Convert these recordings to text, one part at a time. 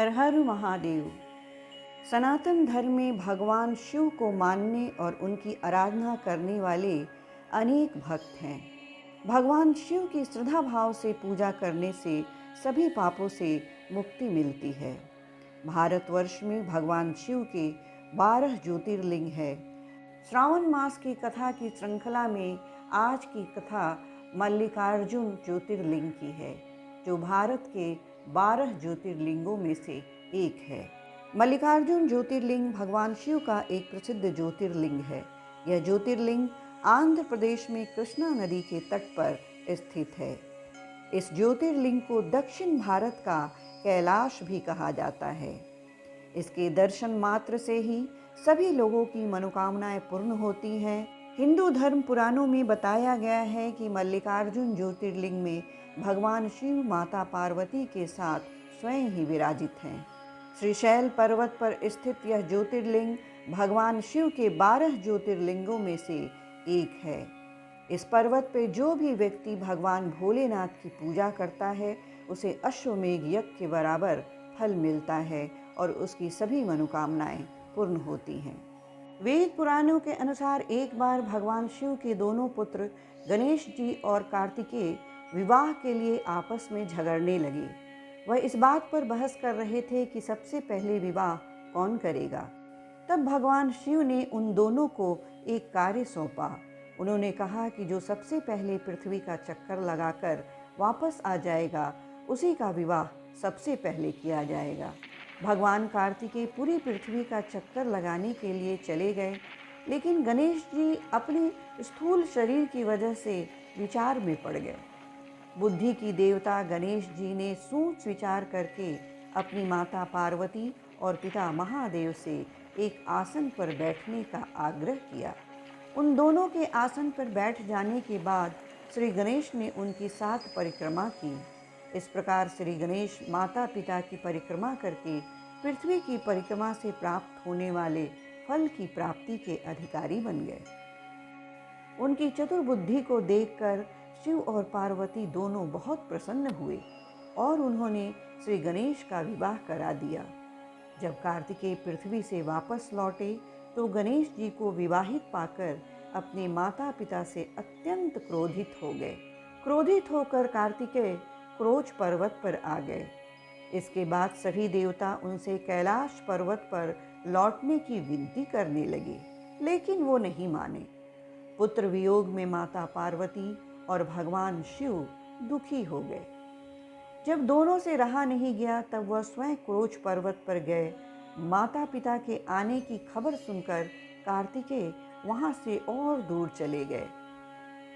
हर हर महादेव। सनातन धर्म में भगवान शिव को मानने और उनकी आराधना करने वाले अनेक भक्त हैं। भगवान शिव की श्रद्धा भाव से पूजा करने से सभी पापों से मुक्ति मिलती है। भारतवर्ष में भगवान शिव के 12 ज्योतिर्लिंग है। श्रावण मास की कथा की श्रृंखला में आज की कथा मल्लिकार्जुन ज्योतिर्लिंग की है, जो भारत के 12 ज्योतिर्लिंगों में से एक है। मल्लिकार्जुन ज्योतिर्लिंग भगवान शिव का एक प्रसिद्ध ज्योतिर्लिंग है। यह ज्योतिर्लिंग आंध्र प्रदेश में कृष्णा नदी के तट पर स्थित है। इस ज्योतिर्लिंग को दक्षिण भारत का कैलाश भी कहा जाता है। इसके दर्शन मात्र से ही सभी लोगों की मनोकामनाएं पूर्ण होती हैं। हिंदू धर्म पुराणों में बताया गया है कि मल्लिकार्जुन ज्योतिर्लिंग में भगवान शिव माता पार्वती के साथ स्वयं ही विराजित हैं। श्रीशैल पर्वत पर स्थित यह ज्योतिर्लिंग भगवान शिव के 12 ज्योतिर्लिंगों में से एक है। इस पर्वत पे जो भी व्यक्ति भगवान भोलेनाथ की पूजा करता है, उसे अश्वमेघ यज्ञ के बराबर फल मिलता है और उसकी सभी मनोकामनाएं पूर्ण होती हैं। वेद पुराणों के अनुसार एक बार भगवान शिव के दोनों पुत्र गणेश जी और कार्तिकेय विवाह के लिए आपस में झगड़ने लगे। वह इस बात पर बहस कर रहे थे कि सबसे पहले विवाह कौन करेगा। तब भगवान शिव ने उन दोनों को एक कार्य सौंपा। उन्होंने कहा कि जो सबसे पहले पृथ्वी का चक्कर लगाकर वापस आ जाएगा, उसी का विवाह सबसे पहले किया जाएगा। भगवान कार्तिकेय पूरी पृथ्वी का चक्कर लगाने के लिए चले गए, लेकिन गणेश जी अपने स्थूल शरीर की वजह से विचार में पड़ गए। बुद्धि की देवता गणेश जी ने सोच विचार करके अपनी माता पार्वती और पिता महादेव से एक आसन पर बैठने का आग्रह किया। उन दोनों के आसन पर बैठ जाने के बाद श्री गणेश ने उनकी 7 परिक्रमा की। इस प्रकार श्री गणेश माता पिता की परिक्रमा करके पृथ्वी की परिक्रमा से प्राप्त होने वाले फल की प्राप्ति के अधिकारी बन गए। उनकी चतुर बुद्धि को देखकर शिव और पार्वती दोनों बहुत प्रसन्न हुए और उन्होंने श्री गणेश का विवाह करा दिया। जब कार्तिकेय पृथ्वी से वापस लौटे तो गणेश जी को विवाहित पाकर अपने माता पिता से अत्यंत क्रोधित हो गए। क्रोधित होकर कार्तिकेय क्रोच पर्वत पर आ गए। इसके बाद सभी देवता उनसे कैलाश पर्वत पर लौटने की विनती करने लगे, लेकिन वो नहीं माने। पुत्र वियोग में माता पार्वती और भगवान शिव दुखी हो गए। जब दोनों से रहा नहीं गया, तब वह स्वयं क्रोच पर्वत पर गए। माता पिता के आने की खबर सुनकर कार्तिकेय वहां से और दूर चले गए।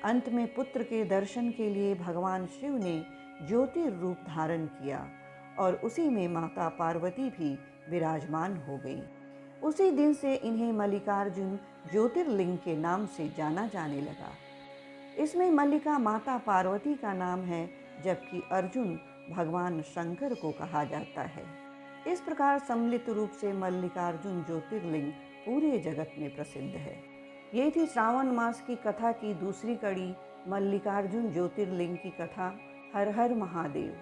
अंत में पुत्र के दर्शन के लिए भगवान शिव ने ज्योतिर्रूप धारण किया और उसी में माता पार्वती भी विराजमान हो गई। उसी दिन से इन्हें मल्लिकार्जुन ज्योतिर्लिंग के नाम से जाना जाने लगा। इसमें मल्लिका माता पार्वती का नाम है, जबकि अर्जुन भगवान शंकर को कहा जाता है। इस प्रकार सम्मिलित रूप से मल्लिकार्जुन ज्योतिर्लिंग पूरे जगत में प्रसिद्ध है। ये थी श्रावण मास की कथा की दूसरी कड़ी, मल्लिकार्जुन ज्योतिर्लिंग की कथा। हर हर महादेव।